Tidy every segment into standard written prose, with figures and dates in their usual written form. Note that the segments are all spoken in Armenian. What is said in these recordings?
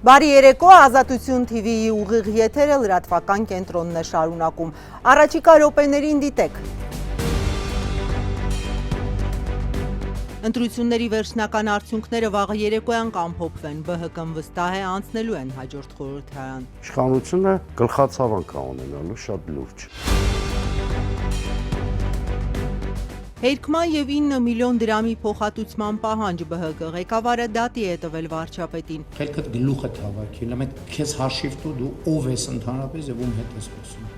Բարի երեկո, Ազատություն TV-ի ուղիղ եթերը լրատվական կենտրոնն է շարունակում։ Առաջիկա րոպեներին դիտեք։ Ընտրությունների վերջնական արդյունքները վաղը երեկոյան կամփոփվեն, ԲՀԿ-ն վստահ է անցնելու են հաջորդ խորհրդարան։ Իշխանությունը գլխացավանք է ունենալու շատ լուրջ։ Հերկման և 9 միլիոն դրամի փոխհատուցման պահանջ ԲՀԿ ղեկավարը դատի է տվել վարչապետին։ Քելքդ գլուխը թավակել, ամեն քեզ հաշիվ տու դու ով ես ընդհանրապես եւ ում հետ ես խոսում։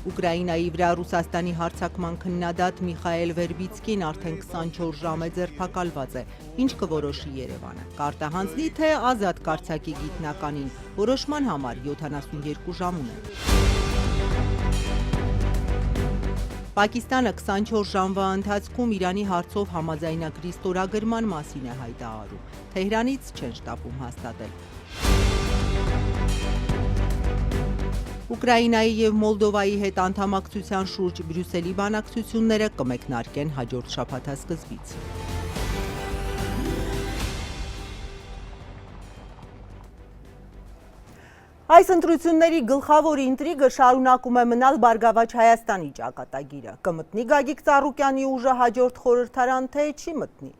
Ուկրաինայի վրա Ռուսաստանի հարձակման քննադատ Միխայել Վերբիցկին արդեն 24 ժամ է ձերբակալված է, ինչ կորոշի Երևանը։ Կարտահանձնի թե ազատ կարձակի գիտնականին, որոշման համար 72 ժամ ունեն։ Պակիստանը 24 ժամվա ընթացքում Իրանի հարցով համաձայնագրի ստորագրման մասին է հայտարարում։ Թեհրանից չեն շտապում հաստատել։ Ուկրաինայի և Մոլդովայի հետ անդամակցության շուրջ Բրյուսելի բանակցությունները կմեկնարկեն հաջորդ շաբաթասկզբից։ Այս ընտրությունների գլխավոր ինտրիգը շարունակում է մնալ Բարգավաճ Հայաստանի ճակատագիրը։ Կմտնի Գագիկ Ծառուկյանի ուժը հաջորդ խորհրդարան, թե չի մտնի։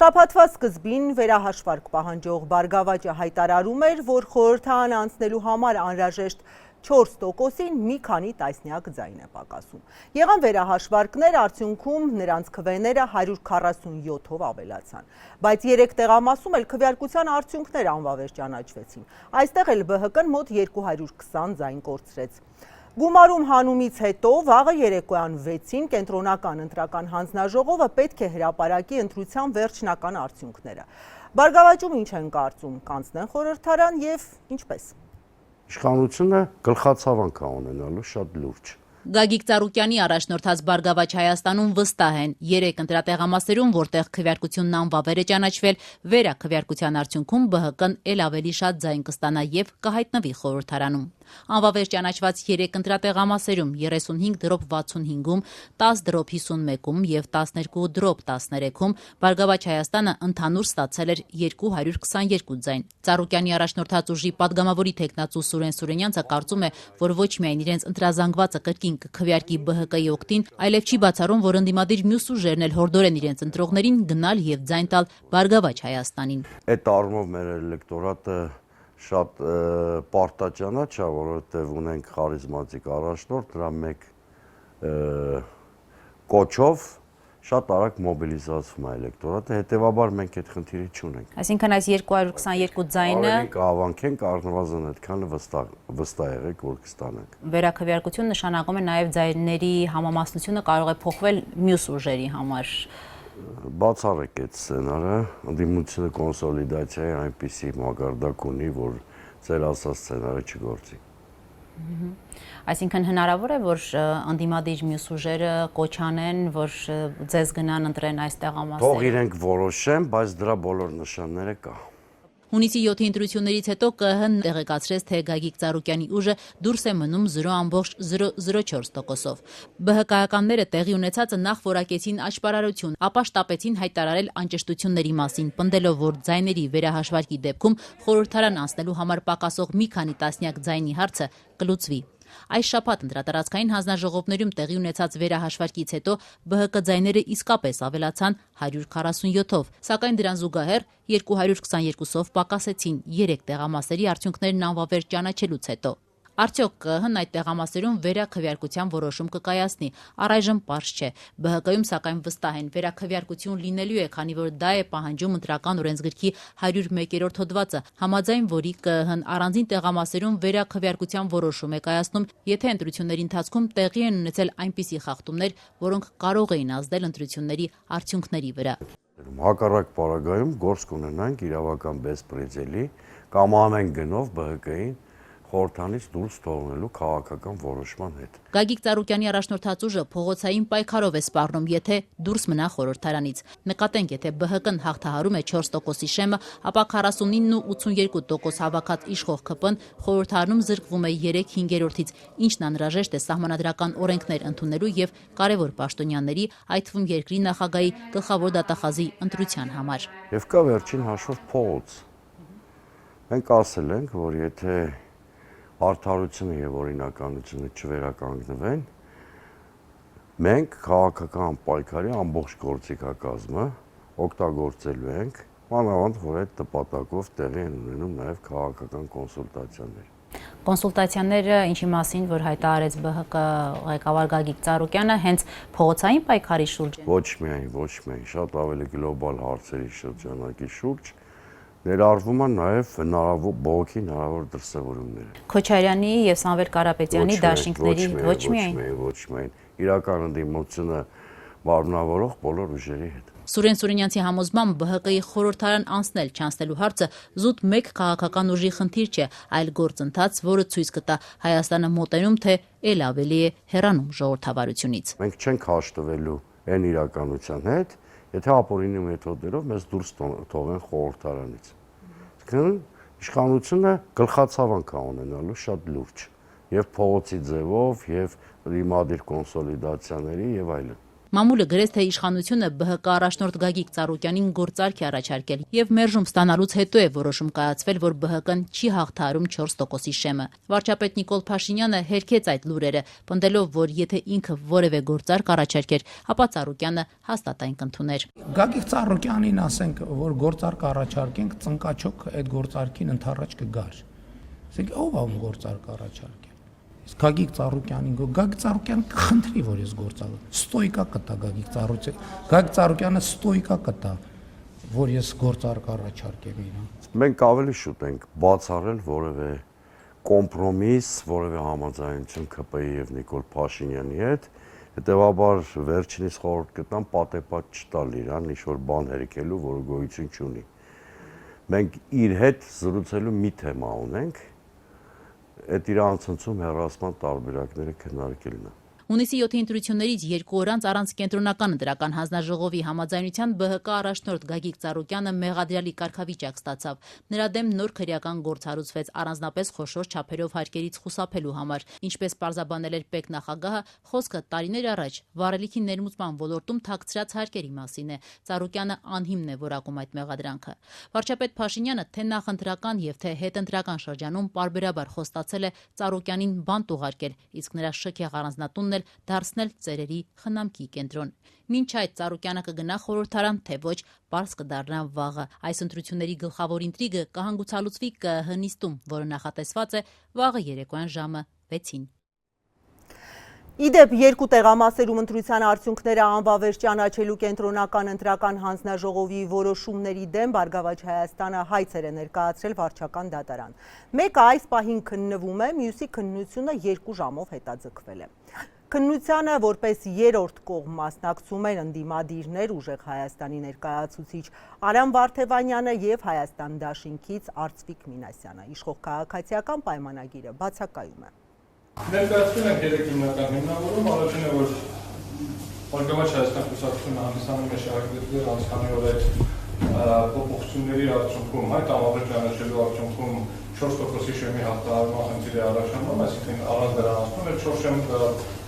Շաբաթվա սկզբին վերահաշվարկ պահանջող Բարգավաճը հայտարարում էր, որ խորհրդարան անցնելու համար անհրաժեշտ 4%-ին մի քանի տասնյակ ձայն է պակասում։ Եղան վերահաշվարկներ, արդյունքում նրանց քվեները 147-ով ավելացան։ Բայց 3 տեղամասում էլ քվեարկության արդյունքներ անվավեր ճանաչվեցին։ Այստեղ էլ ԲՀԿ-ն մոտ 220 ձայն կորցրեց։ Գումարում հանումից հետո վաղը երեկոյան 6-ին կենտրոնական ընտրական հանձնաժողովը պետք է հրապարակի ընտրության վերջնական արդյունքները։ Բարգավաճում ինչ են կարծում, կանցնեն խորհրդարան եւ ինչպես։ Իշխանությունը գլխացավանք է ունենալու շատ լուրջ։ Գագիկ Ծառուկյանի առաջնորդած Բարգավաճ Հայաստանում վստահ են 3 ընտրատեղամասերում, որտեղ քվեարկությունն անվավեր է ճանաչվել, վերաքվեարկության արդյունքում ԲՀԿ-ն էլ ավելի շատ ձայն կստանա եւ կհայտնվի խորհրդարանում։ Անվավեր ճանաչված 3 ընտրատեղամասերում 35-65-ում, 10-51-ում եւ 12-13-ում Բարգավաճ Հայաստանը ընդհանուր ստացել էր 222 ձայն։ Ծառուկյանի առաջնորդած ուժի падգամավորի տեխնացու Սուրեն Սուրենյանցը կարծում է, որ ոչ միայն իրենց ընտրազանգվածը կրկին կքվեարկի ԲՀԿ-ի օգտին, այլև չի բացառում, որ ընդդիմադիր մյուս ուժերն էլ հորդորեն իրենց ընտրողներին գնալ եւ ձայն տալ Բարգավաճ Հայաստանին։ Այդ առումով մեր էլեկտորատը շատ պարտաճանաչ է, որովհետև ունենք խարիզմատիկ առաջնորդ, դրա մեկ կոչով շատ արագ մոբիլիզացվում է էլեկտորատը, հետևաբար մենք այդ խնդիրը չունենք։ Այսինքն այս 222 ձայնը կհավանքենք, առնվազն այդքանը վստահ եղեք, որ կստանանք։ Վերաքվեարկություն նշանակում է նաև ձայների համամասնությունը կարող է փոխվել մյուս ուժերի համար։ Բացառեք այդ սցենարը, ընդդիմությունը կոնսոլիդացիայի այնպիսի մակարդակ ունի, որ ձեր ասած սցենարը չգործի։ Այսինքն հնարավոր է, որ ընդդիմադիր մյուս ուժերը կոչանեն, որ ձեզ գնան ընտրեն այս տեղամասերը։ Թող իրենք որոշեն, բայց դրա բոլոր նշանները կա։ Հունիսի 7-ի ընտրություններից հետո ԿՀ-ն տեղեկացրեց, թե Գագիկ Ծառուկյանի ուժը դուրս է մնում 0.004%-ով։ ԲՀԿ-ականները տեղի ունեցածը նախ որակեցին աճպարարություն, ապա շտապեցին հայտարարել անճշտությունների մասին, պնդելով, որ ձայների վերահաշվարկի դեպքում խորհրդարան անցնելու համար պակասող մի քանի տասնյակ ձայնի հարցը կլուծվի։ Այս շաբաթ ընտրատարածքային հանձնաժողովներում տեղի ունեցած վերահաշվարկից հետո ԲՀԿ ձայները իսկապես ավելացան 147-ով, սակայն դրան զուգահեռ 222-ով պակասեցին 3 տեղամասերի արդյունքներն անվավեր ճանաչելուց հետո։ Արդյոք ԿՀ-ն այդ տեղամասերում վերաքվեարկության որոշում կկայացնի, առայժմ պարզ չէ։ ԲՀԿ-ում սակայն վստահ են, վերաքվեարկություն լինելու է, քանի որ դա է պահանջում ընտրական օրենսգրքի 101-րդ հոդվածը, համաձայն որի ԿՀ-ն առանձին տեղամասերում վերաքվեարկության որոշում է կայացնում, եթե ընտրությունների ընթացքում տեղի են ունեցել այնպիսի խախտումներ, որոնք կարող էին ազդել ընտրությունների արդյունքների վրա։ Հակառակ պարագայում գործ կունենանք իրավական բեսպրեդելի կամ ամեն գնով ԲՀԿ-ին խորհրդանից դուրս թողնելու քաղաքական որոշման հետ։ Գագիկ Ծառուկյանի առաջնորդած ուժը փողոցային պայքարով է սպառնում, եթե դուրս մնա խորհրդարանից։ Նկատենք, եթե ԲՀԿ-ն հաղթահարում է 4%-ի շեմը, ապա 49 ու 82% հավաքած իշխող ԿՊ-ն խորհրդարանում զրկվում է 3/5-ից, ինչն անհրաժեշտ է սահմանադրական օրենքներ ընդունելու եւ կարևոր պաշտոնյաների, այդ թվում երկրի նախագահի գլխավոր դատախազի ընտրության համար։ Եվ կա վերջին հաշվով փողոց։ Մենք ասել ենք, որ եթե արդարությունը եւ օրինականությունը չվերականգնվեն, մենք քաղաքական պայքարի ամբողջ գործիքակազմը օգտագործելու ենք, մանավանդ որ այդ նպատակով տեղի են ունենում նաեւ քաղաքական կոնսուլտացիաներ։ Կոնսուլտացիաները ինչի մասին, որ հայտարարեց ԲՀԿ ղեկավար Գագիկ Ծառուկյանը, հենց փողոցային պայքարի շուրջ է։ Ոչ միայն, շատ ավելի գլոբալ հարցերի շրջանակի շուրջ ներառվում են նաև բողոքի հնարավոր դրսևորումները։ Քոչարյանի եւ Սամվել Կարապետյանի դաշինքների ոչ միայն իրական ընդդիմությունը մարմնավորող բոլոր ուժերի հետ։ Սուրեն Սուրենյանցի համոզմամբ ԲՀԿ-ի խորհրդարան անցնել չանցնելու հարցը զուտ մեկ քաղաքական ուժի խնդիր չէ, այլ գործընթաց, որը ցույց կտա Հայաստանը մոտենում, թե ել ավելի է հեռանում ժողովրդավարությունից։ Մենք չենք հաշտվելու այն իրականության հետ, եթե ապօրինի մեթոդներով մեզ դուրս թողեն խորհրդարանից։ Իշխանությունը գլխացավանք է ունենալու շատ լուրջ, եւ փողոցի ձևով, եւ դիմադիր կոնսոլիդացիաների եւ այլն։ Մամուլը գրեց, թե իշխանությունը ԲՀԿ առաջնորդ Գագիկ Ծառուկյանին գործարք է առաջարկել եւ մերժում ստանալուց հետո է որոշում կայացվել, որ ԲՀԿ-ն չի հաղթահարում 4%-ի շեմը։ Վարչապետ Նիկոլ Փաշինյանը հերքեց այդ լուրերը, պնդելով, որ եթե ինքը որևէ գործարք առաջարկեր, ապա Ծառուկյանը հաստատ այն կընդուներ։ Գագիկ Ծառուկյանին ասենք, որ գործարք առաջարկենք, ծնկաչոք այդ գործարքին ընդառաջ կգար։ Ասենք ով է գործարք առաջարկել։ Գագիկ Ծառուկյանին կխնդրի, որ ես գործարք ստոյկա կտա Գագիկ Ծառուկյանը ստոյկա կտա, որ ես գործարք առաջարկեմ իրան։ Մենք ավելի շուտ ենք բացառել որևէ կոմպրոմիս, որևէ համաձայնություն ԿՊ-ի եւ Նիկոլ Փաշինյանի հետ, հետեւաբար վերջինիս խորհուրդ կտամ պատեպատ չտալ իրան, ինչ-որ բան հերքելու, որը գոյություն չունի։ Մենք իր հետ զրուցելու մի թեմա ունենք, այդ իր անցնցում հեռացման տարբերակները քննարկելն է։ Հունիսի 7-ի ընտրություններից 2 օր անց առանց կենտրոնական ընտրական հանձնաժողովի համաձայնության ԲՀԿ առաջնորդ Գագիկ Ծառուկյանը մեղադրյալի կարգավիճակ ստացավ։ Նրա դեմ նոր քրեական գործ հարուցվեց առանձնապես խոշոր չափերով հարկերից խուսափելու համար։ Ինչպես պարզաբանել էր ՊԵԿ նախագահը, խոսքը տարիներ առաջ վառելիքի ներմուծման ոլորտում թաքցրած հարկերի մասին է։ Ծառուկյանը անհիմն է որակում այդ մեղադրանքը։ Վարչապետ Փաշինյանը թե նախընտրական եւ թե հետընտրական շրջանում պարբերաբար խոստացել է Ծառուկյանին բանտ ուղարկել, իսկ նրա շքեղ առանձնատունն դարձնել ծերերի խնամքի կենտրոն։ Մինչ այդ Ծառուկյանը կգնա խորհրդարան, թե ոչ, պարզ կդառնա վաղը։ Այս ընտրությունների գլխավոր ինտրիգը կհանգուցալուծվի ԿԸՀ նիստում, որը նախատեսված է վաղը երեկոյան ժամը 6-ին։ Իդեպ երկու տեղամասերում ընտրության արդյունքները անվավեր ճանաչելու կենտրոնական ընտրական հանձնաժողովի որոշումների դեմ Բարգավաճ Հայաստանը հայցեր է ներկայացրել վարչական դատարան։ Մեկը այս պահին քննվում է, մյուսի քննությունը 2 ժամով հետաձգվել է։ Քննությանը որպես երրորդ կողմ մասնակցում են ընդդիմադիրներ ուժեղ Հայաստանի ներկայացուցիչ Արամ Վարդևանյանը եւ Հայաստան դաշինքից Արծվիկ Մինասյանը։ Իշխող քաղաքացիական պայմանագիրը բացակայում է։ Ներկայացնում ենք 3 հիմնական հիմնավորում, առաջինը, որ Բարգավաճ Հայաստան կուսակցությունը հանդիսանում է շահագրգիռ անցքանի օր այդ փոփոխությունների արդյունքում, այդ անվավեր ճանաչելու արդյունքում 4%-ի շեմի հաղթահարման խնդիրի առաջանում, այսինքն առանց դրանացնում է 4 շեմ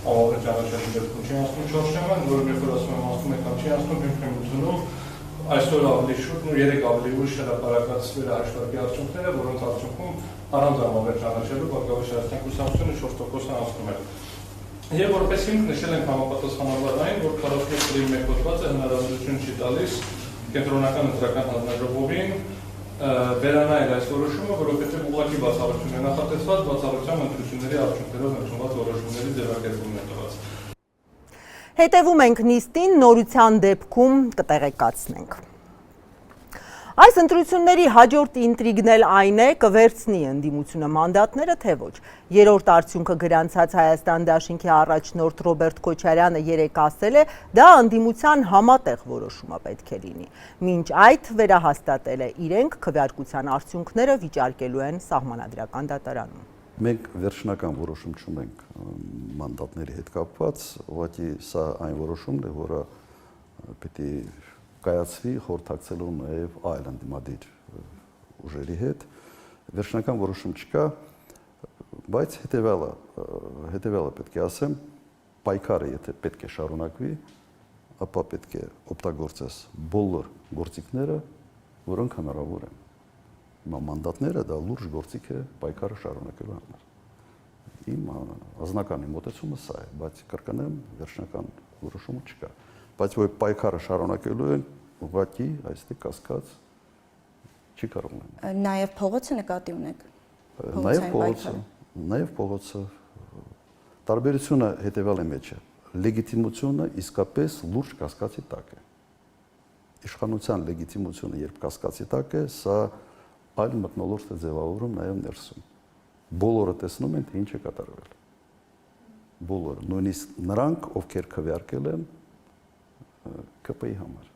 անվավեր ճանաչելու դեպքում չի անցնում 4 շեմը, որը երբ որ ասում եմ անցնում է կամ չի անցնում հիմքնությունում, այսօր ավելի շուտ ու 3 ավելի ուշ հրապարակած վերահաշվարկի արդյունքները, որոնց արդյունքում առանց անվավեր ճանաչելու Բարգավաճ Հայաստան կուսակցությունը 4%-ը անցնում է։ Եվ որպես հիմք նշել ենք համապատասխանաբար այն, որ 47-ի մեկ հոդվածը հնարավորություն չի տալիս կենտրոնական ընտրական հանձնաժողովին վերանայել այս որոշումը, որովհետև ուղղակի բացառություն է նախատեսված, բացառությամբ ընտրությունների արդյունքներով ընդունված որոշումների ձևակերպումն է տված։ Հետևում ենք նիստին, նորության դեպքում կտեղեկացնենք։ Այս ընտրությունների հաջորդ ինտրիգն էլ այն է, կվերցնի ընդդիմությունը մանդատները, թե ոչ։ Երրորդ արդյունքը գրանցած Հայաստան դաշինքի առաջնորդ Ռոբերտ Քոչարյանը երեկ ասել է, դա ընդդիմության համատեղ որոշումը պետք է լինի։ Մինչ այդ վերահաստատել է, իրենք քվեարկության արդյունքները վիճարկելու են սահմանադրական դատարանում։ Մենք վերջնական որոշում չունենք մանդատների հետ կապված, ուղղակի սա այն որոշումն է, որը պիտի կայացվի խորհրդակցելու նաև այլ ընդդիմադիր ուժերի հետ։ Վերջնական որոշում չկա, բայց հետևյալը պետք է ասեմ, պայքարը եթե պետք է շարունակվի, ապա պետք է օգտագործես բոլոր գործիքները, որոնք հնարավոր են։ Հիմա մանդատները դա լուրջ գործիք է պայքարը շարունակելու համար։ Իմ ազնական մոտեցումը սա է, բայց կրկնեմ, վերջնական որոշումը չկա։ Բայց որ պայքարը շարունակելու են, ուղղակի այստեղ կասկած չի կարող լինել։ Նաև փողոցը նկատի ունեք։ Նաև փողոցը տարբերությունը հետևյալի մեջ է։ Լեգիտիմությունը իսկապես լուրջ կասկածի տակ է։ Իշխանության լեգիտիմությունը երբ կասկածի տակ է, սա այլ մթնոլորտ է ձևավորում նաև ներսում։ Բոլորը տեսնում են, թե ինչ է կատարվել։ Բոլորը, նույնիսկ նրանք, ովքեր քվեարկել են ԿՊ-ի համար,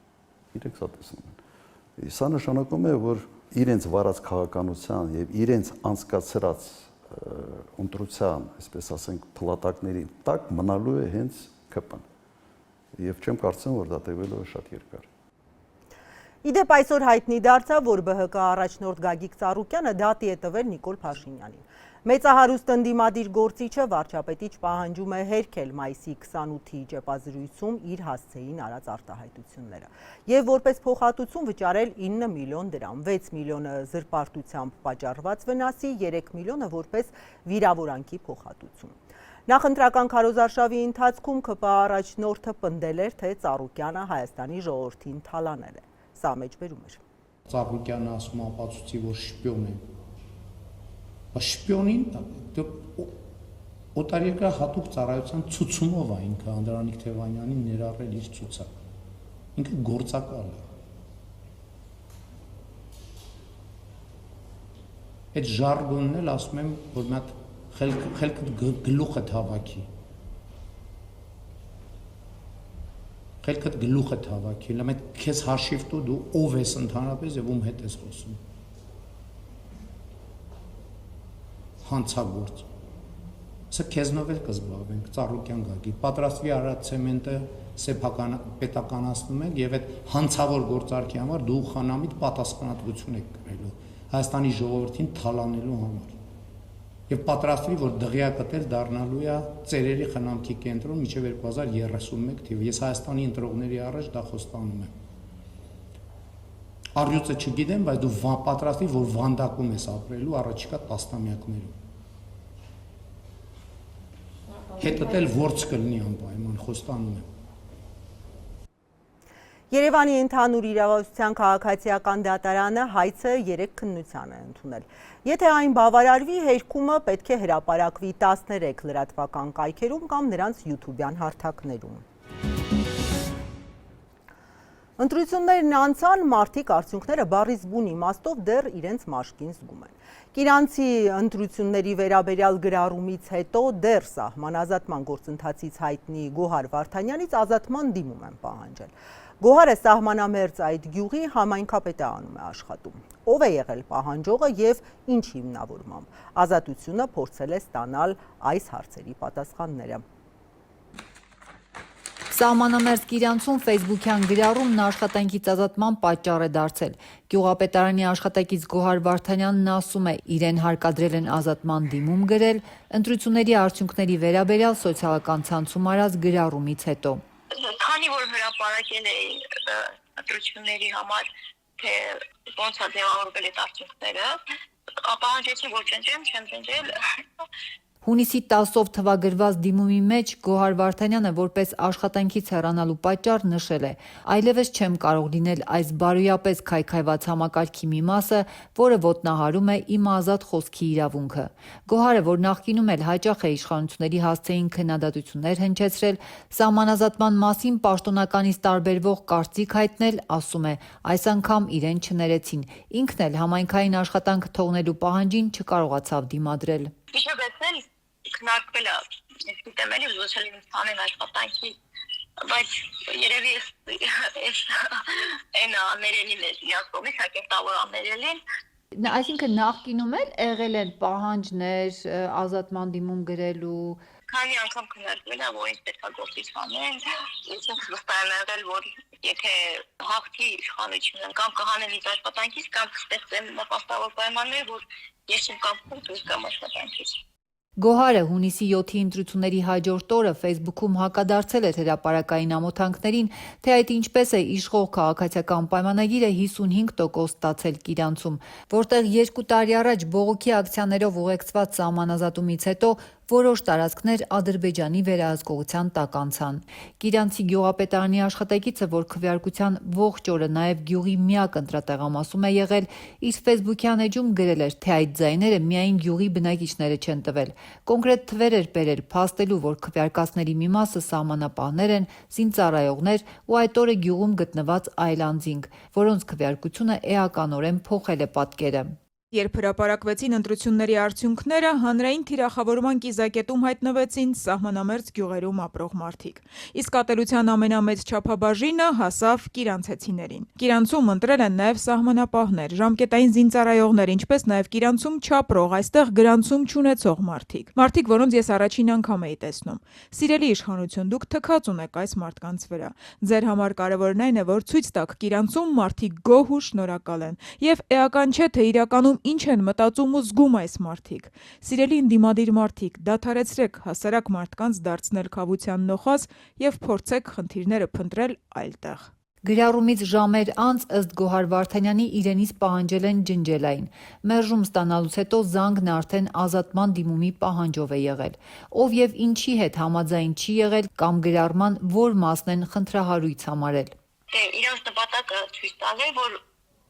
իրենք սա տեսնում են։ Սա նշանակում է, որ իրենց վարած քաղաքականության եւ իրենց անցկացրած ընտրության, այսպես ասենք, փլատակների տակ մնալու է հենց ԿՊ-ն։ Եվ չեմ կարծում, որ դա տևելու է շատ երկար։ Իդեպ այսօր հայտնի դարձավ, որ ԲՀԿ առաջնորդ Գագիկ Ծառուկյանը դատի է տվել Նիկոլ Փաշինյանին։ Մեծահարուստ ընդդիմադիր գործիչը վարչապետիչ պահանջում է հերքել մայիսի 28-ի ճեպազրույցում իր հասցեին արած արտահայտությունները եւ որպես փոխհատուցում վճարել 9 միլիոն դրամ, 6 միլիոնը զրպարտությամբ պատճառված վնասի, 3 միլիոնը որպես վիրավորանքի փոխհատուցում։ Նախընտրական քարոզարշավի ընթացքում ԿՊ առաջնորդը պնդել էր, թե Ծառուկյանը Հայաստանի ժողովրդին թալանել է։ Սա մեջբերում էր։ Ծառուկյանը ասում ապացուցի, որ շպիոն է։ Շպիոնին օտարերկրյա հատուկ ծառայության ցուցումով է ինքը Անդրանիկ Թևանյանին ներառել իր ցուցակ։ Ինքը գործակալ է։ Այդ ժարգոնն էլ ասում եմ, որ մի հատ խելքդ գլուխը հավաքի։ Խելքդ գլուխը հավաքի, լավ այդ քեզ հաշիվ տու դու ով ես ընդհանրապես եւ ում հետ ես խոսում։ Հանցագործ։ Սա քեզնով էլ կզբաղվենք, Ծառուկյան Գագիկ, պատրաստվի արած ցեմենտը սեփական պետականացնում ենք եւ այդ հանցավոր գործարքի համար դու խանամիտ պատասխանատվություն եք կրելու Հայաստանի ժողովրդին թալանելու համար։ Եվ պատրաստվի, որ դղյակը դառնալու է ծերերի խնամքի կենտրոն մինչև 2031 թիվ։ Ես Հայաստանի ընտրողների առաջ դա խոստանում եմ։ Առյուծը չգիտեմ, բայց դու պատրաստվի, որ վանդակում ես ապրելու առաջիկա տասնամյակներում։ Հետդ էլ որց կլինի անպայման, խոստանում եմ։ Երևանի ընդհանուր իրավասության քաղաքացիական դատարանը հայցը 3 քննության է ընդունել։ Եթե այն բավարարվի, հերքումը պետք է հրապարակվի 13 լրատվական կայքերում կամ նրանց YouTube-յան հարթակներում։ Ընտրություններն անցան, մարդիկ արդյունքները բառից բուն իմաստով դեռ իրենց մաշկին զգում են։ Կիրանցի ընտրությունների վերաբերյալ գրառումից հետո դեռ սահմանազատման գործընթացից հայտնի Գոհար Վարդանյանից ազատման դիմում են պահանջել։ Գոհարը սահմանամերձ այդ գյուղի համայնքապետարանում է աշխատում։ Ով է եղել պահանջողը եւ ինչ հիմնավորմամբ։ Ազատությունը փորձել է ստանալ այս հարցերի պատասխանները։ Սահմանամերձ Կիրանցում ֆեյսբուքյան գրառումն աշխատանքից ազատման պատճառ է դարձել։ Գյուղապետարանի աշխատակից Գոհար Վարդանյանն ասում է, իրեն հարկադրել են ազատման դիմում գրել ընտրությունների արդյունքների վերաբերյալ սոցիալական ցանցում արած գրառումից հետո։ Քանի որ հրապարակել է ընտրությունների համար, թե ոնց է ձևավորվել այդ արդյունքները, պահանջեցի, որ ջնջեմ, չեմ ջնջել։ Հունիսի 10-ով թվագրված դիմումի մեջ Գոհար Վարդանյանը որպես աշխատանքից հեռանալու պատճառ նշել է. այլևս չեմ կարող լինել այս բարոյապես քայքայված համակարգի մի մասը, որը ոտնահարում է իմ ազատ խոսքի իրավունքը։ Գոհարը, որ նախկինում էլ հաճախ է իշխանությունների հասցեին քննադատություններ հնչեցրել, սահմանազատման մասին պաշտոնականից տարբերվող կարծիք հայտնել, ասում է, այս անգամ իրեն չներեցին։ Ինքն էլ համայնքային աշխատանք թողնելու պահանջին չկարողացավ դիմադրել։ Իշխանությունները քննարկվել է, ես գիտեմ էլի ուզել եմ ստանալ աշխատանքի, բայց երևի այս այն աներելին է իրաց կողմից հակերտավոր աներելին, Այսինքն նախկինում էլ եղել են պահանջներ ազատման դիմում գրելու։ Քանի անգամ քննարկվել է, որ ինձ պետք է գործից հանեն, ինձ վստահ եմ եղել, որ եթե հաղթի իշխանությունը կամ կհանեն ինձ աշխատանքից, կամ կստեղծեն նպաստավոր պայմաններ, որ ես չեմ կամ դուրս գամ աշխատանքից։ Գոհարը հունիսի 7-ի ընտրությունների հաջորդ օրը Facebook-ում հակադարձել էր հրապարակային ամոթանքներին, թե այդ ինչպես է իշխող քաղաքացիական պայմանագիրը 55% ստացել Կիրանցում, որտեղ 2 տարի առաջ բողոքի ակցիաներով ուղեկցված սահմանազատումից հետո որոշ տարածքներ Ադրբեջանի վերահսկողության տակ անցան։ Կիրանցի գյուղապետարանի աշխատակիցը, որ քվեարկության ողջ օրը նաև գյուղի միակ ընտրատեղամասում է եղել, իր Facebook-յան էջում գրել էր, թե այդ ձայները միայն գյուղի բնակիչները չեն տվել։ Կոնկրետ թվեր էր բերել, փաստելու, որ քվեարկածների մի մասը սահմանապահներ են, զինծառայողներ ու այդ օրը գյուղում գտնված այլ անձինք, որոնց քվեարկությունը էականորեն փոխել է պատկերը։ Երբ հրապարակվեցին ընտրությունների արդյունքները, հանրային թիրախավորման կիզակետում հայտնվեցին սահմանամերձ գյուղերում ապրող մարդիկ։ Իսկ ատելության ամենամեծ չափաբաժինը հասավ կիրանցեցիներին։ Կիրանցում ընտրել են նաև սահմանապահներ, ժամկետային զինծառայողներ, ինչպես նաև Կիրանցում չապրող, այստեղ գրանցում չունեցող մարդիկ։ Մարդիկ, որոնց ես առաջին անգամ էի տեսնում։ Սիրելի իշխանություն, դուք թքած ունեք այս մարդկանց վրա։ Ձեր համար կարևորն այն է, որ ցույց տաք Կիրանցում մարդիկ գոհ ու շնորհակալ են։ Եվ էական չէ, թե իրականում ինչ են մտածում ու զգում այս մարդիկ։ Սիրելի ընդդիմադիր մարդիկ, դադարեցրեք հասարակ մարդկանց դարձնել քավության նոխազ եւ փորձեք խնդիրները փնտրել այլտեղ։ Գրառումից ժամեր անց ըստ Գոհար Վարդանյանի իրենից պահանջել են ջնջելային։ Մերժում ստանալուց հետո զանգն արդեն ազատման դիմումի պահանջով է եղել։ Ով եւ ինչի հետ համաձայն չի եղել կամ գրառման որ մասն են խնդրահարույց համարել։ Իրենց նպատակը ցույց տալ է, որ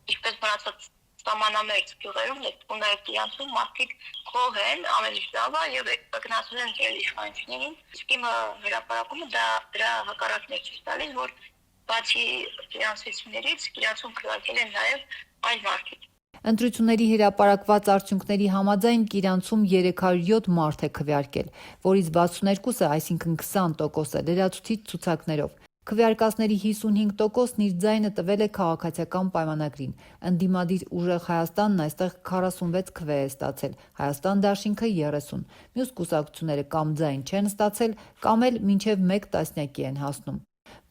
ինչպես մնացած սահմանամերձ գյուղերում ու նաև Կիրանցում մարդիկ գոհ են ամեն ինչ լավա եւ գնացել են իրենց իշխանություններին։ Իսկ իմ հրապարակումը դրա հակառակն է ցույց տալիս, որ բացի Կիրանցիներից Կիրանցում քվեարկել են նաև այլ մարդիկ։ Ընտրությունների հրապարակված արդյունքների համաձայն Կիրանցում 307 մարդ է քվեարկել, որից 62-ը, այսինքն 20%-ը լրացուցիչ ցուցակներով։ Քվեարկածների 55%-ն իր ձայնը տվել է քաղաքացիական պայմանագրին։ Ընդդիմադիր ուժեղ Հայաստանն այստեղ 46 քվե է ստացել, Հայաստան դաշինքը 30։ Մյուս կուսակցությունները կամ ձայն չեն ստացել, կամ էլ մինչև 1 տասնյակի են հասնում։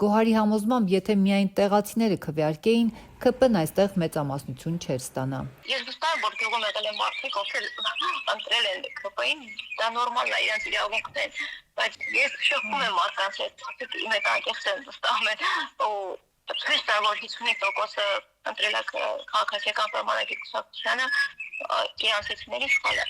Գոհարի համոզմամբ, եթե միայն տեղացիները քվեարկեին, ԿՊ-ն այստեղ մեծամասնություն չէր ստանա։ Ես վստահ եմ, որ գյուղում եղել են մարդիկ, ովքեր ընտրել են ԿՊ-ին, դա նորմալ է, իրենց իրավունքն է, բայց ես շփվում եմ մարդկանց հետ, իմ հետ անկեղծ են վստահում են, ու ցույց տա, որ 55%-ը ընտրել է քաղաքացիական պայմանագրի կուսակցությանը, կիրանցիների սխալ է։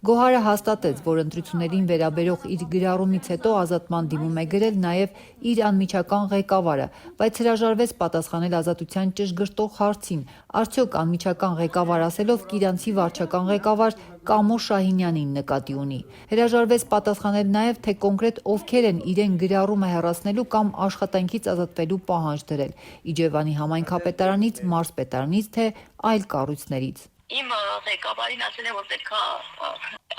Գոհարը հաստատեց, որ ընտրություններին վերաբերող իր գրառումից հետո ազատման դիմում է գրել նաև իր անմիջական ղեկավարը, բայց հրաժարվեց պատասխանել Ազատության ճշգրտող հարցին, արդյոք անմիջական ղեկավար ասելով Կիրանցի վարչական ղեկավար Կամո Շահինյանին նկատի ունի։ Հրաժարվեց պատասխանել նաև, թե կոնկրետ ովքեր են իրեն գրառումը հեռացնելու կամ աշխատանքից ազատվելու պահանջ դրել՝ Իջևանի համայնքապետարանից, մարզպետարանից, թե այլ կառույցներից։ Իմ ղեկավարին ասել է, որ պետք է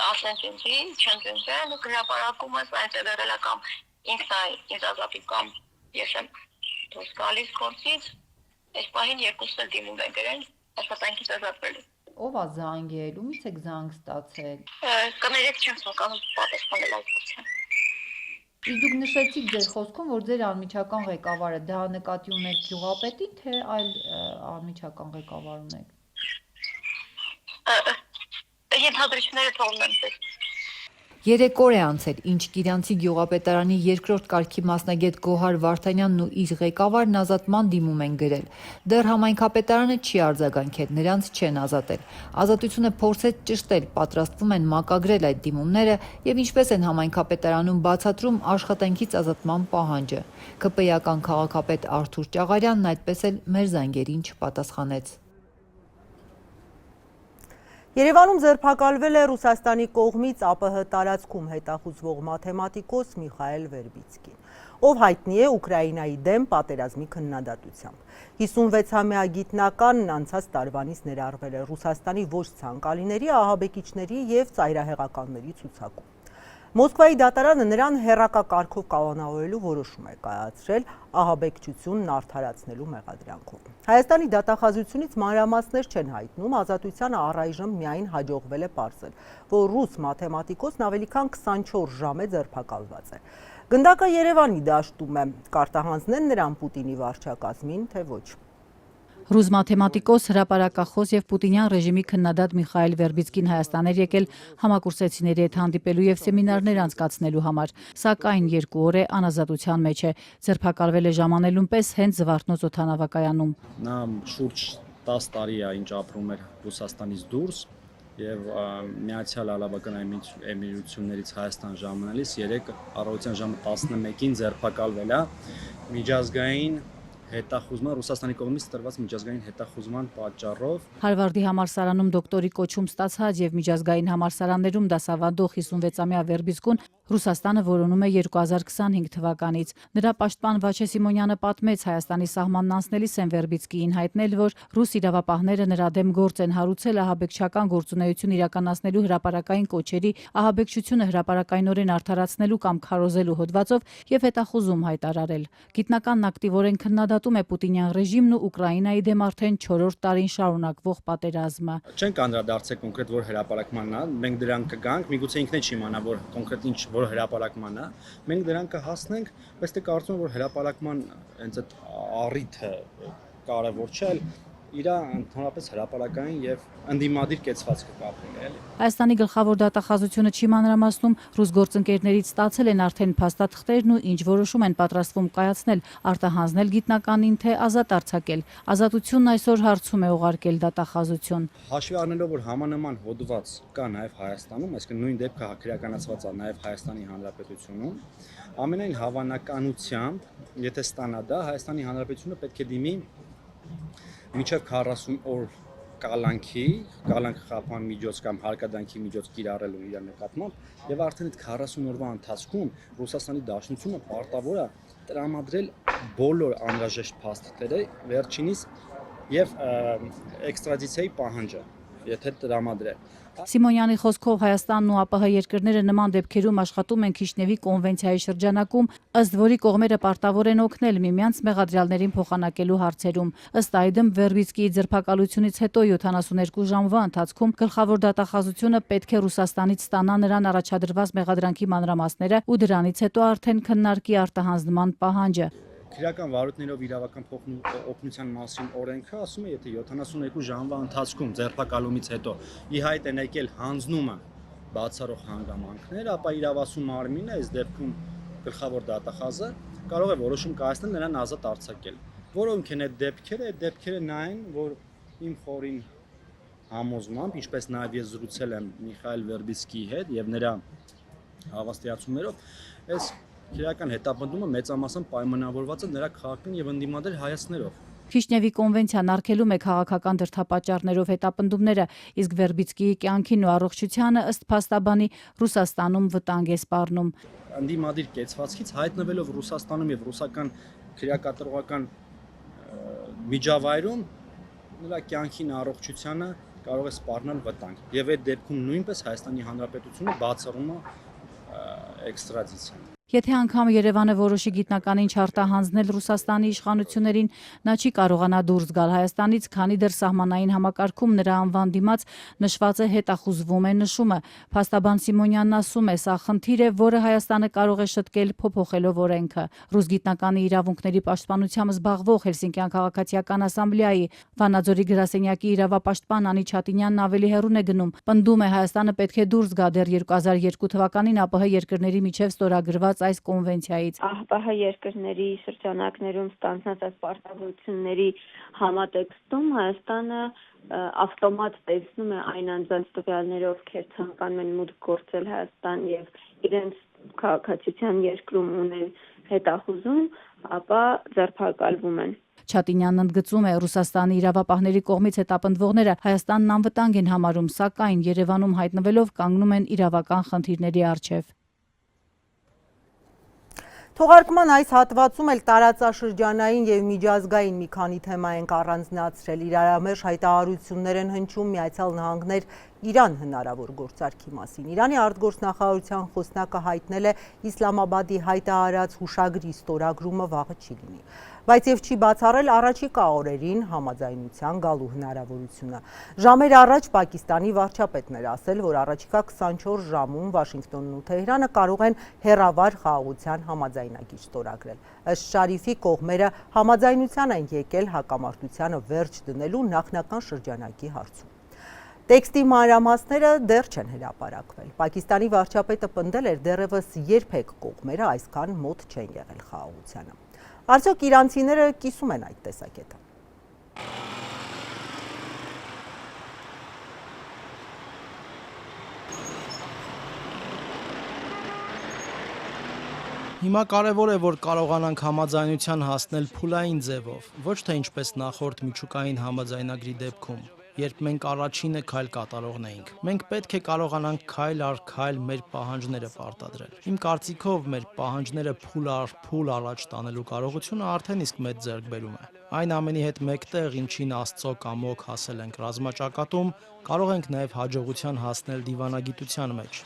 ասեն չընտրեն, հրապարակումը սայնց է վերել կամ ինքն է ինձ ազատի կամ ես եմ դուրս գալիս գործից, այս պահին երկուսն էլ դիմում են գրել աշխատանքից ազատվելու։ Ով է զանգել, ումից եք զանգ ստացել։ Կներեք չեմ սականում պատասխանել այդ հարցին։ Իսկ դուք նշեցիք ձեր խոսքում, որ ձեր անմիջական ղեկավարը դա նկատի ունեք գյուղապետին, թե այլ անմիջական ղեկավար ունեք։ Ենթադրությունները թողնում եմ ձեզ։ 3 օր է անցել, ինչ Կիրանցի գյուղապետարանի երկրորդ կարգի մասնագետ Գոհար Վարդանյանն ու իր ղեկավարն ազատման դիմում են գրել։ Դեռ համայնքապետարանը չի արձագանքել, նրանց չեն ազատել։ Ազատությունը փորձեց ճշտել, պատրաստվում են մակագրել այդ դիմումները եւ ինչպես են համայնքապետարանում բացատրում աշխատանքից ազատման պահանջը։ ԿՊ-ական քաղաքապետ Արթուր Ճաղարյանն այդպես էլ մեր զանգերին չպատասխանեց։ Երևանում ձերբակալվել է Ռուսաստանի կողմից ԱՊՀ տարածքում հետախուզվող մաթեմատիկոս Միխայել Վերբիցկին, ով հայտնի է Ուկրաինայի դեմ պատերազմի քննադատությամբ։ 56-ամյա գիտնականն անցած տարվանից ներառվել է Ռուսաստանի ոչ ցանկալիների, ահաբեկիչների եւ ծայրահեղականների ցուցակում։ Մոսկվայի դատարանը նրան հեռակակարգով կանոնավորելու որոշում է կայացրել ահաբեկչությունն արդարացնելու մեղադրանքով։ Հայաստանի դատախազությունից մանրամասներ չեն հայտնում, ազատությանը առայժմ միայն հաջողվել է պարզել, որ ռուս մաթեմատիկոսն ավելի քան 24 ժամ է ձերբակալված է։ Գնդակը Երևանի դաշտում է, կարտահանձնեն նրան Պուտինի վարչակազմին, թե ոչ։ Ռուս մաթեմատիկոս, հրապարակախոս եւ պուտինյան ռեժիմի քննադատ Միխայել Վերբիցկին Հայաստան էր եկել համակուրսեցիների հետ հանդիպելու եւ սեմինարներ անցկացնելու համար, սակայն 2 օր է անազատության մեջ է, ձերբակալվել է ժամանելուն պես հենց Զվարթնոց օդանավակայանում։ Նա շուրջ 10 տարի է ինչ ապրում էր Ռուսաստանից դուրս եւ Միացյալ Արաբական Էմիրություններից Հայաստան ժամանելիս 3 առավոտյան ժամը 11-ին ձերբակալվել է միջազգային հետախուզման Ռուսաստանի կողմից տրված միջազգային հետախուզման պատճառով։ Հարվարդի համալսարանում դոկտորի կոչում ստացած եւ միջազգային համալսարաններում դասավանդող 56-ամյա Վերբիցկուն Ռուսաստանը որոնում է 2025 թվականից։ Նրա պաշտպան Վաչե Սիմոնյանը պատմեց Հայաստանի սահմանն անցնելիս են Վերբիցկիին հայտնել, որ ռուս իրավապահները նրա դեմ գործ են հարուցել ահաբեկչական գործունեություն իրականացնելու հրապարակային կոչերի, ահաբեկչությունը հրապարակայնորեն արդարացնելու կամ քարոզելու հոդվածով եւ հետախուզում հայտարարել։ Գիտնականն ակտիվորեն քննադատում է Պուտինյան ռեժիմն ու Ուկրաինայի դեմ արդեն 4-րդ տարին շարունակվող պատերազմը։ Չենք անդրադարձել կոնկրետ որ հրապարակմանն է, մենք դրան կգանք, միգուցե ինքն էլ չիմանա որ կոնկրետ ինչ որ հրապարակման է, մենք դրան կհասնենք, բայց դե կարծում եմ որ հրապարակման հենց այդ առիթը կարևոր չէ, իր ընդհանրապես հրապարակային եւ ընդդիմադիր կեցվածքը կապել է, էլի։ Հայաստանի գլխավոր դատախազությունը չի մանրամասնում, ռուս գործընկերներից ստացել են արդեն փաստաթղթերն ու ինչ որոշում են պատրաստվում կայացնել, արտահանձնել գիտնականին, թե ազատ արձակել։ Ազատությունն այսօր հարցում է ուղարկել դատախազություն։ Հաշվի առնելով որ համանման հոդված կա նաեւ Հայաստանում, այսինքն նույն դեպքը հակիրականացված է նաեւ Հայաստանի Հանրապետությունում, ամենայն հավանականությամբ, եթե ստանա դա, Հայաստանի Հանրապետությունը պետք է դիմի մինչև 40 օր կալանքի խափման միջոց կամ հարկադրանքի միջոց կիրառելու իր նկատմամբ եւ արդեն այդ 40 օրվա ընթացքում Ռուսաստանի Դաշնությունը պարտավոր է տրամադրել բոլոր անհրաժեշտ փաստերը վերջինիս եւ էքստրադիցիայի պահանջը, եթե տրամադրել։ Սիմոնյանի խոսքով Հայաստանն ու ԱՊՀ երկրները նման դեպքերում աշխատում են Քիշնևի կոնվենցիայի շրջանակում, ըստ որի կողմերը պարտավոր են օգնել միմյանց մեղադրյալներին փոխանակելու հարցերում։ Ըստ այդմ Վերբիցկիի ձերբակալությունից հետո 72 ժամվա ընթացքում գլխավոր դատախազությունը պետք է Ռուսաստանից ստանա նրան առաջադրված մեղադրանքի մանրամասները ու դրանից հետո արդեն քննարկի արտահանձնման պահանջը։ Քրեական վարույթներով իրավական օգնության մասին օրենքը ասում է, եթե 72 ժամվա ընթացքում ձերբակալումից հետո ի հայտ են եկել հանձնումը բացառող հանգամանքներ, ապա իրավասու մարմինը, այս դեպքում գլխավոր դատախազը, կարող է որոշում կայացնել նրան ազատ արձակել։ Որոնք են այդ դեպքերը նայեն, որ իմ խորին համոզմամբ, ինչպես նաև ես զրուցել եմ Միխայել Վերբիցկիի հետ եւ նրա հավաստիացումներով, այս քրեական հետապնդումը մեծամասամբ պայմանավորված է նրա քաղաքական եւ ընդդիմադիր հայացքներով։ Քիշնևի կոնվենցիան արգելում է քաղաքական դրդապատճառներով հետապնդումները, իսկ Վերբիցկիի կյանքին ու առողջությանը ըստ փաստաբանի Ռուսաստանում վտանգ է սպառնում։ Ընդդիմադիր կեցվածքից հայտնվելով Ռուսաստանում եւ ռուսական քրեակատարողական միջավայրում նրա կյանքին առողջությանը կարող է սպառնալ վտանգ։ Եվ այդ դեպքում նույնպես Հայաստանի Հանրապետությունը բացառում է էքստրադիցիան։ Եթե անգամ Երևանը որոշի գիտնականին չարտահանձնել Ռուսաստանի իշխանություններին, նա չի կարողանա դուրս գալ Հայաստանից, քանի դեռ սահմանային համակարգում նրա անվան դիմաց նշված է հետախուզվում է նշումը։ Փաստաբան Սիմոնյանն ասում է, սա խնդիր է, որը Հայաստանը կարող է շտկել փոփոխելով օրենքը։ Ռուս գիտնականի իրավունքների պաշտպանությամբ զբաղվող Հելսինկյան քաղաքացիական ասամբլեայի Վանաձորի գրասենյակի իրավապաշտպան Անի Չատինյանն ավելի հեռուն է գնում։ Պնդում է Հայաստանը պետք է դուրս գա դեռ 2002 թվականին ԱՊՀ երկրների միջև ստորագրված այս կոնվենցիայից։ ԱՊՀ երկրների շրջանակներում ստանձնած այս պարտավորությունների համատեքստում Հայաստանը ավտոմատ տեսնում է այն անձանց տվյալները, ովքեր ցանկանում են մուտք գործել Հայաստան եւ իրենց քաղաքացիության երկրում ունեն հետախուզում, ապա ձերբակալվում են։ Չատինյանն ընդգծում է, Ռուսաստանի իրավապահների կողմից հետապնդվողները Հայաստանն անվտանգ են համարում, սակայն Երևանում հայտնվելով կանգնում են իրավական խնդիրների առջև։ Թողարկման այս հատվածում էլ տարածաշրջանային եւ միջազգային մի քանի թեմա ենք առանձնացրել։ Իրարամերժ հայտարարություններ են հնչում Միացյալ Նահանգներ Իրան հնարավոր գործարքի մասին։ Իրանի արտգործնախարարության խոսնակը հայտնել է Իսլամաբադի հայտարարած հուշագրի ստորագրումը վաղը չի լինի, բայց եւ չի բացառել առաջիկա օրերին համաձայնության գալու հնարավորությունը։ Ժամեր առաջ Պակիստանի վարչապետն էր ասել, որ առաջիկա 24 ժամում Վաշինգտոնն ու Թեհրանը կարող են հեռավար խաղաղության համաձայնագիր ստորագրել։ Ըստ Շարիֆի կողմերը համաձայնության են եկել հակամարտությանը վերջ դնելու նախնական շրջանակի հարցում։ Տեքստի մանրամասները դեռ չեն հրապարակվել։ Պակիստանի վարչապետը պնդել էր դեռևս երբեք կողմերը այսքան մոտ չեն եղել խաղաղությանը։ Արդյոք իրանցիները կիսում են այդ տեսակետը։ Հիմա կարևոր է, որ կարողանանք համաձայնության հասնել փուլային ձևով, ոչ թե ինչպես նախորդ միջուկային համաձայնագրի դեպքում, երբ մենք առաջինը քայլ կատարողն էինք։ Մենք պետք է կարողանանք քայլ առ քայլ մեր պահանջները պարտադրել։ Իմ կարծիքով մեր պահանջները փուլ առ փուլ առաջ տանելու կարողությունը արդեն իսկ մեծ ձեռքբերում է։ Այն ամենի հետ մեկտեղ, ինչին Աստծո կամոք հասել ենք ռազմաճակատում, կարող ենք նաև հաջողության հասնել դիվանագիտության մեջ։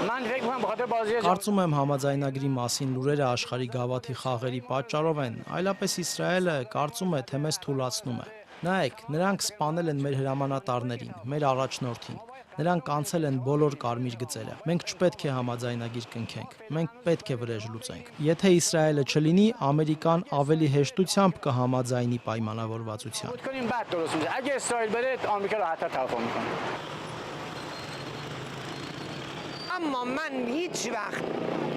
Կարծում եմ համաձայնագրի մասին լուրերը աշխարհի գավաթի խաղերի պատճառով են, այլապես Իսրայելը կարծում է, թե մեզ թուլացնում է։ Նայեք, նրանք սպանել են մեր հրամանատարներին, մեր առաջնորդին։ Նրանք անցել են բոլոր կարմիր գծերը։ Մենք չպետք է համաձայնագիր կնքենք։ Մենք պետք է վրեժ լուծենք։ Եթե Իսրայելը չլինի, Ամերիկան ավելի հեշտությամբ կհամաձայնի պայմանավորվածության։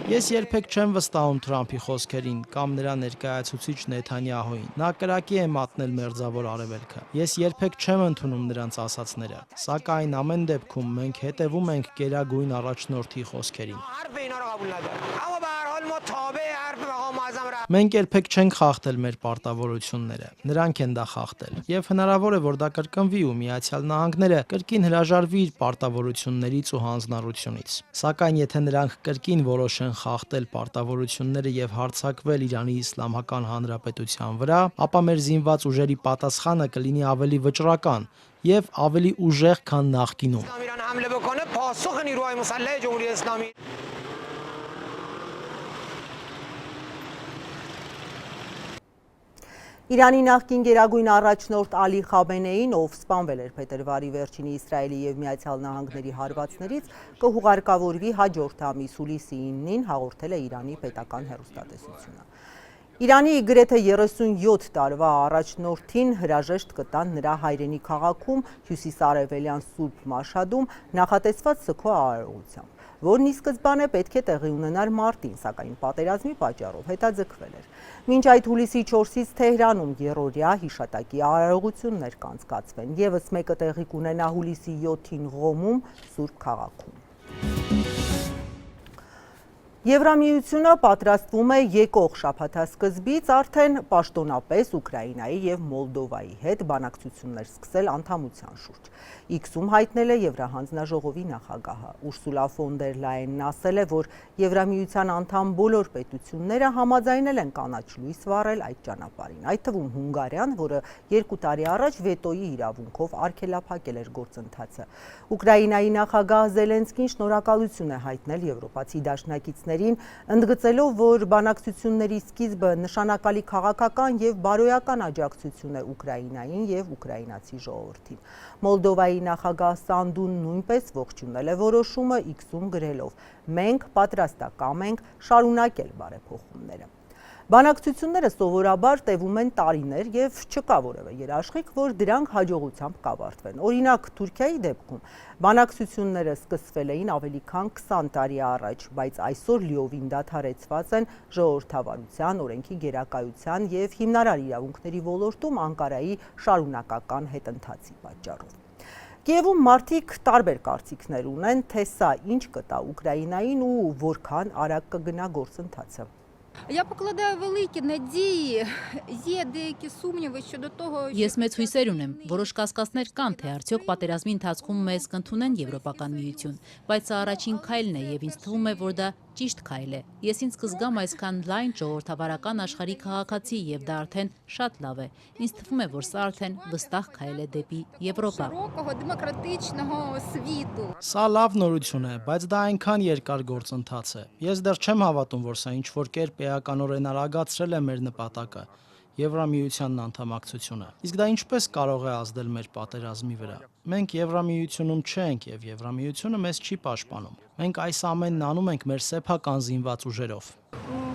Ես երբեք չեմ վստահում Թրամփի խոսքերին կամ նրա ներկայացուցիչ Նեթանյահուին։ Նա կրակի է մատնել մերձավոր արևելքը։ Ես երբեք չեմ ընդունում նրանց ասացները։ Սակայն ամեն դեպքում մենք հետևում ենք գերագույն առաջնորդի խոսքերին։ Մենք երբեք չենք խախտել մեր պարտավորությունները։ Նրանք են դա խախտել։ Եվ հնարավոր է, որ դա կրկնվի ու Միացյալ Նահանգները կրկին հրաժարվի իր պարտավորություններից ու հանձնառությունից։ Սակայն եթե նրանք կրկին որոշեն խախտել պարտավորությունները եւ հարձակվել Իրանի Իսլամական Հանրապետության վրա, ապա մեր զինված ուժերի պատասխանը կլինի ավելի վճռական եւ ավելի ուժեղ, քան նախկինում։ Իրանի նախկին գերագույն առաջնորդ Ալի Խամենեին, ով սպանվել էր փետրվարի վերջինի Իսրայելի եւ Միացյալ Նահանգների հարվածներից, կհուղարկավորվի հաջորդ ամիս հուլիսի 9-ին, հաղորդել է Իրանի պետական հեռուստատեսությունը։ Իրանի գրեթե 37 տարվա առաջնորդին հրաժեշտ կտան նրա հայրենի քաղաքում հյուսիսարևելյան Սուրբ Մաշհադում նախատեսված սգո արարողությամբ, որն ի սկզբանե պետք է տեղի ունենար մարտին, սակայն պատերազմի պատճառով հետաձգվել էր։ Մինչ այդ հուլիսի 4-ից Թեհրանում երրորդյա հիշատակի արարողություններ կանցկացվեն, եւս մեկը տեղի կունենա հուլիսի 7-ին Ղոմում, Սուրբ քաղաքում։ Եվրամիությունը պատրաստվում է եկող շաբաթասկզբից արդեն պաշտոնապես Ուկրաինայի եւ Մոլդովայի հետ բանակցություններ սկսել անդամության շուրջ։ X-ում հայտնել է Եվրահանձնաժողովի նախագահը։ Ուրսուլա ֆոն դեր Լայենն ասել է, որ Եվրամիության անդամ բոլոր պետությունները համաձայնել են կանաչ լույս վառել այդ ճանապարհին, այդ թվում Հունգարիան, որը 2 տարի առաջ վետոյի իրավունքով արգելափակել էր գործընթացը։ Ուկրաինայի նախագահ Զելենսկին շնորհակալություն է հայտնել եվրոպացի դաշնակիցներին, ընդգծելով, որ բանակցությունների սկիզբը նշանակալի քաղաքական եւ բարոյական աջակցություն է Ուկրաինային եւ ուկրաինացի ժողովրդին։ Մոլդովայի նախագահ Սանդուն նույնպես ողջունել է որոշումը, X-ում գրելով. «Մենք պատրաստակամ ենք շարունակել բարեփոխումները»։ Բանակցությունները սովորաբար տևում են տարիներ եւ չկա որևէ երաշխիք, որ դրանք հաջողությամբ կավարտվեն։ Օրինակ, Թուրքիայի դեպքում բանակցությունները սկսվել էին ավելի քան 20 տարի առաջ, բայց այսօր լիովին դադարեցված են ժողովրդավարության, օրենքի գերակայության եւ հիմնարար իրավունքների ոլորտում Անկարայի շարունակական հետընթացի պատճառով։ Կիևում մարդիկ տարբեր կարծիքներ ունեն, թե սա ինչ կտա Ուկրաինային ու որքան արագ կգնա գործընթացը։ Я покладаю великі надії, є деякі сумніви щодо того, Ես մեծ հույսեր ունեմ, որոշ կասկածներ կան, թե արդյոք պատերազմի ընթացքում մեզ կընդունեն Եվրոպական միություն, բայց սա առաջին քայլն է եւ ինձ թվում է, որ դա ճիշտ քայլ է։ Ես ինձ կզգամ այսքան լայն ժողովրդավարական աշխարհի քաղաքացի եւ դա արդեն շատ լավ է։ Ինձ թվում է, որ սա արդեն վստահ քայլ է դեպի Եվրոպա։ широкого демократичного світу. Սա լավ նորություն է, բայց դա այնքան երկար գործընթաց է։ Ես դեռ չեմ հավատում, որ սա ինչ-որ կերպ էականորեն արագացրել է մեր նպատակը՝ Եվրամիությանն անդամակցությունը։ Իսկ դա ինչպես կարող է ազդել մեր պատերազմի վրա։ Մենք Եվրամիությունում չենք եւ Եվրամիությունը մեզ չի պաշտպանում։ Մենք այս ամենն անում ենք մեր սեփական զինված ուժերով։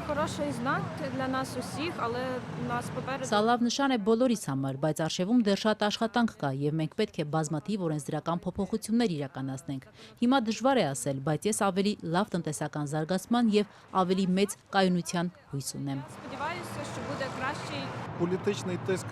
Хороший знак для нас усіх, але у нас попереду Սա լավ նշան է բոլորիս համար, բայց արշևում դեռ շատ աշխատանք կա եւ մենք պետք է բազմաթիվ օրենսդրական փոփոխություններ իրականացնենք։ Հիմա դժվար է ասել, բայց ես ավելի лав տնտեսական զարգացման եւ ավելի մեծ կայունության հույս ունեմ։ сподіваюся, що буде кращий. Політичний тиск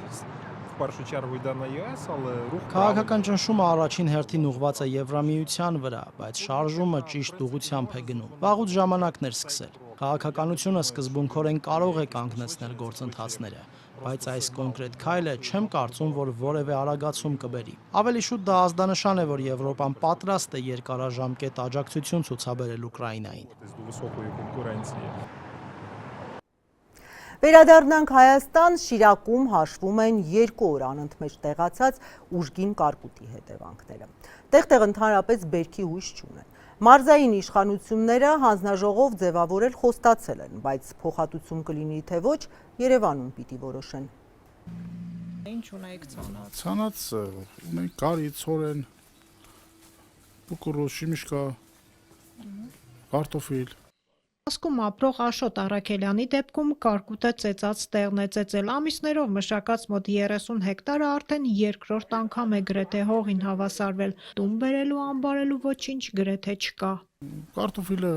в першу чергу йде на ЄС, але рух Քաղաքական ճնշումը առաջին հերթին ուղղված է Եվրամիության վրա, բայց շարժումը ճիշտ ուղղությամբ է գնում։ Վաղուց ժամանակն էր սկսել։ Քաղաքականությունը սկզբունքորեն կարող է կանգնեցնել գործընթացները, բայց այս կոնկրետ քայլը չեմ կարծում, որ որևէ արագացում կբերի։ Ավելի շուտ դա ազդանշան է, որ Եվրոպան պատրաստ է երկարաժամկետ աջակցություն ցուցաբերել Ուկրաինային։ до високої конкуренції. Վերադառնանք Հայաստան, Շիրակում հաշվում են 2 օր անընդմեջ տեղացած ուժգին կարկուտի հետևանքները։ Տեղ-տեղ ընդհանրապես բերքի հույս չունեն։ Մարզային իշխանությունները հանձնաժողով ձևավորել խոստացել են, բայց փոխհատուցում կլինի թե ոչ, Երևանում պիտի որոշեն։ Ինչ ունեք ցանած։ Ցանած ունենք կարի, ցորեն, բուկուրոս, շիմիշկա, կարտոֆիլ։ Ասկում ապրող Աշոտ Արաքելյանի դեպքում կարկուտը ծեծած տեղն է ծեծել ամիսներով մշակած մոտ 30 հեկտարը արդեն երկրորդ անգամ է գրեթե հողին հավասարվել, տուն բերելու անբարելու ոչինչ գրեթե չկա։ Կարտոֆիլը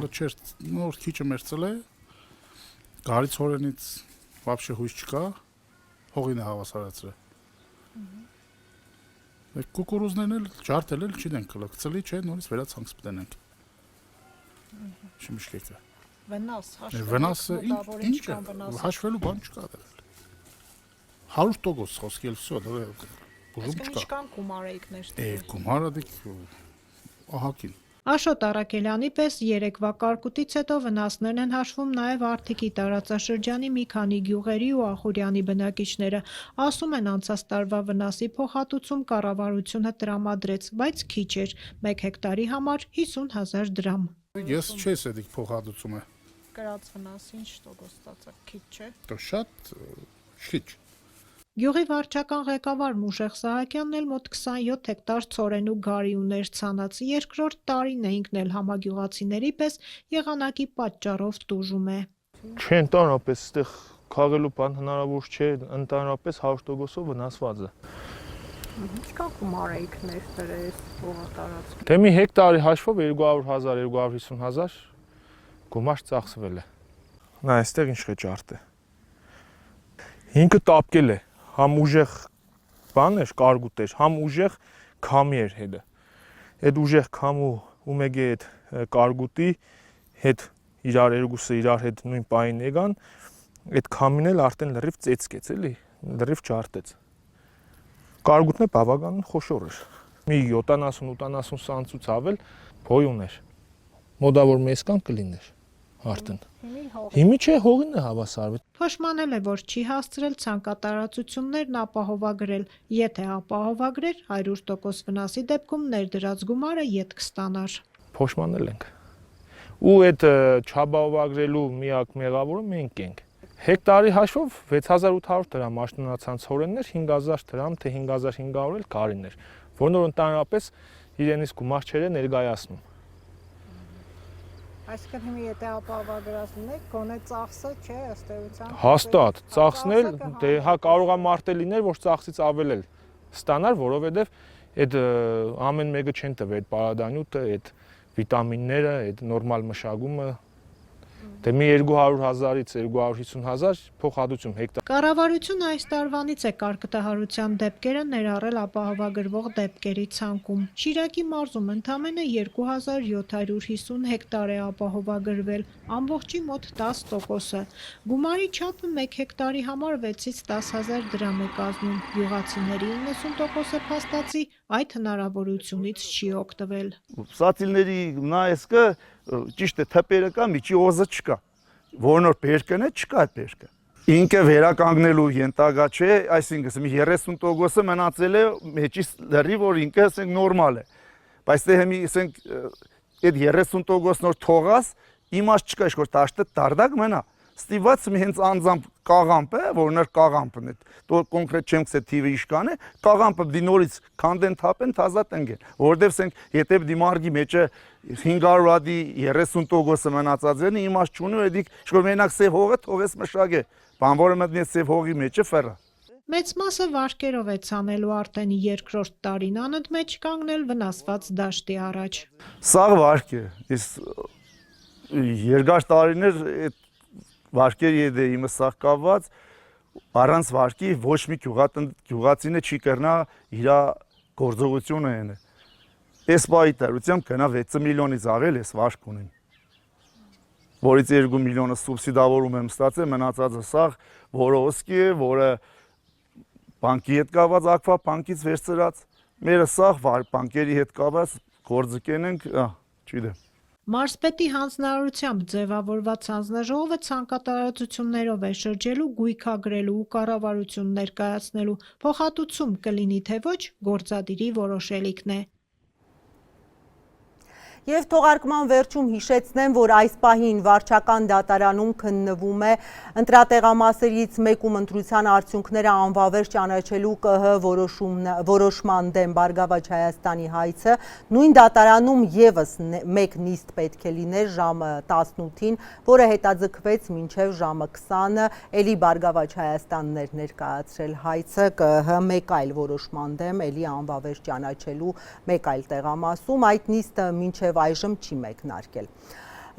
չէր, նոր քիչը մերցել է, կարի ցորենից вообще հույս չկա, հողին է հավասարացրել։ Կուկուրուզներն էլ ջարդել էլ չդենք, կլկցելի չէ, նորից վերացանց պտենենք։ Շիմիշկեկը։ Վնասը ինչ է, հաշվելու բան չկա դրել։ 100% խոսքել վсё, դա բուժում չկա։ Ինչքան գումար եք ներդրել։ Գումարը դիք ահակին։ Աշոտ Արաքելյանի պես երեկվա կարկուտից հետո վնասներն են հաշվում նաև Արթիկի տարածաշրջանի մի քանի գյուղերի ու Ախուրյանի բնակիչները։ Ասում են անցած տարվա վնասի փոխհատուցում կառավարությունը տրամադրեց, բայց քիչ էր, 1 հեկտարի համար 50,000 դրամ։ Ես չես էդիկ փոխհատուցում է։ Կրած վնաս ինչ տոկոս ստացա, քիչ չէ։ Դա շատ քիչ։ Գյուղի վարչական ղեկավար Մուշեղ Սահակյանն էլ մոտ 27 հեկտար ցորեն ու գարի ուներ ցանած, երկրորդ տարին է ինքն էլ համագյուղացիների պես եղանակի պատճառով տուժում է։ Չէ, ընդհանրապես այդտեղ քաղելու բան հնարավոր չէ, ընդհանրապես 100%-ով վնասված է։ Ինչքան գումար եք ներդրել հողատարածքի։ Դե մի հեկտարի հաշվով 200,000, 250,000 գումար ծախսվել է։ Նա այստեղ ինչ խճարտ է։ Ինքը տապկել է, համ ուժեղ բան էր, կարգուտ էր, համ ուժեղ քամի էր հետը։ Այդ ուժեղ քամու ու մեկ է այդ կարգուտի հետ իրար երկուսը իրար հետ նույն պահին եկան, այդ քամին էլ արդեն լրիվ ծեծկեց, էլի, լրիվ ջարդեց։ Կարգուտն է բավականին խոշոր էր։ Մի 70-80 սանտուց ավել փոյ ուներ։ Մոդավոր մեսկան կլիներ արդեն։ Հիմի չէ, հողին է հավասարվել։ Փոշմանել է, որ չի հասցրել ցանկատարածություններն ապահովագրել, եթե ապահովագրեր 100% վնասի դեպքում ներդրած գումարը ետ կստանար։ Փոշմանել ենք։ Ու այդ չապահովագրելու միակ մեղավորը մենք ենք։ Հեկտարի հաշվով 6800 դրամ աշնանացան ցորեններ, 5000 դրամ, թե 5500 էլ գարիներ, որն որ ընդհանրապես իրենից գումար չէր ներկայացնում։ Այսինքն հիմա եթե ապահովագրացնեք, գոնե ծախսը չէ, ըստ էության։ Հաստատ, ծախսնել, դե հա կարող է մարտել լիներ, որ ծախսից ավել էլ ստանար, որովհետև այդ ամեն մեկը չեն տվել, այդ պարադանյութը, այդ վիտամինները, այդ նորմալ մշակումը Դե մի 200,000-ից 250,000 փոխհատուցում հեկտար։ Կառավարությունը այս տարվանից է կարկտահարության դեպքերը ներառել ապահովագրվող դեպքերի ցանկում։ Շիրակի մարզում ընդամենը 2750 հեկտար է ապահովագրվել, ամբողջի մոտ 10%-ը։ Գումարի չափը 1 հեկտարի համար 6-ից 10,000 դրամ է կազմում։ Գյուղացիների 90%-ը փաստացի այդ հնարավորությունից չի օգտվել։ Սացիլների նայեսկը ճիշտ է թփերը կա, միջի օզը չկա։ Որնոր բերկն է, չկա այդ բերկը։ Ինքը վերականգնելու ենթակա չէ, այսինքն մի 30%-ը մնացել է մեջի լրի, որ ինքը ասենք նորմալ է։ Բայց դե հիմի ասենք այդ 30%-ն որ թողած, իմաստ չկա, ինչ որ տաշտը դարդակ մնա։ Ստիված մի հենց անձամբ կաղամպ է, որ ներ կաղամպն է, դու կոնկրետ չեմ կսե թիվը իշկան է, կաղամպը դի նորից քանդեն թափեն, թազա տնգեն, որտեվ սենք եթե դիմարգի մեջը 500 հատի 30%-ը մնացած են, իմաստ չունի, էդիկ ինչ-որ մենակ սև հողը թողես մշակե, բան որը մտնի սև հողի մեջը ֆերա։ Մեծ մասը վարկերով է ցանելու արդեն երկրորդ տարին անընդմեջ կանգնել վնասված դաշտի առաջ։ Սաղ վարկ է, երկար տարիներ այդ վարկերի հետ է իմը սաղ կապված, առանց վարկի ոչ մի գյուղացինը չի կրնա իր գործողությունը են է։ Այս բայի տարությամբ կնա 6 միլիոնից ավել ես վարկ ունեմ, որից 2 միլիոնը սուբսիդավորում եմ ստացել, մնացածը սաղ որոսկի է, որը բանկի հետ կապված, ակվա բանկից վերցրած, մերը սաղ բանկերի հետ կապված գործկեն ենք, չիդեմ։ Մարզպետի հանձնարարությամբ ձևավորված հանձնաժողովը ցանկատարածություններով է շրջելու, գույքագրելու ու կառավարություն ներկայացնելու, փոխհատուցում կլինի թե ոչ, գործադիրի որոշելիքն է։ Եվ թողարկման վերջում հիշեցնեմ, որ այս պահին վարչական դատարանում քննվում է ընտրատեղամասերից մեկում ընտրության արդյունքները անվավեր ճանաչելու ԿՀ որոշման դեմ Բարգավաճ Հայաստանի հայցը, նույն դատարանում եւս մեկ նիստ պետք է լիներ ժամը 18-ին, որը հետաձգվեց մինչև ժամը 20-ը, էլի Բարգավաճ Հայաստանն էր ներկայացրել հայցը ԿՀ մեկ այլ որոշման դեմ, էլի անվավեր ճանաչելու մեկ այլ տեղամասում, այդ նիստը մինչև այժմ չի մեկնարկել։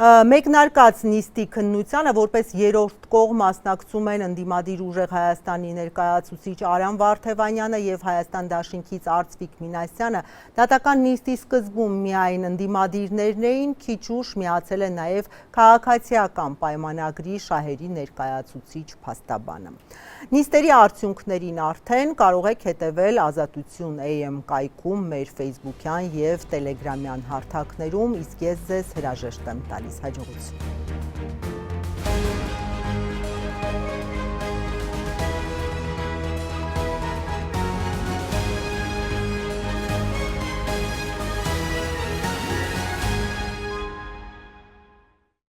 Մեկնարկած նիստի քննությանը որպես երրորդ կողմ մասնակցում են ընդդիմադիր ուժեղ Հայաստանի ներկայացուցիչ Արամ Վարդևանյանը եւ Հայաստան դաշինքից Արծվիկ Մինասյանը, դատական նիստի սկզբում միայն ընդդիմադիրներն էին, քիչ ուշ միացել է նաեւ քաղաքացիական պայմանագրի շահերի ներկայացուցիչ փաստաբանը։ Նիստերի արդյունքներին արդեն կարող եք հետևել Ազատություն AM կայքում, մեր Facebook-յան եւ Telegram-յան հարթակներում, իսկ ես ձեզ հրաժեշտ եմ տալիս, հաջողություն։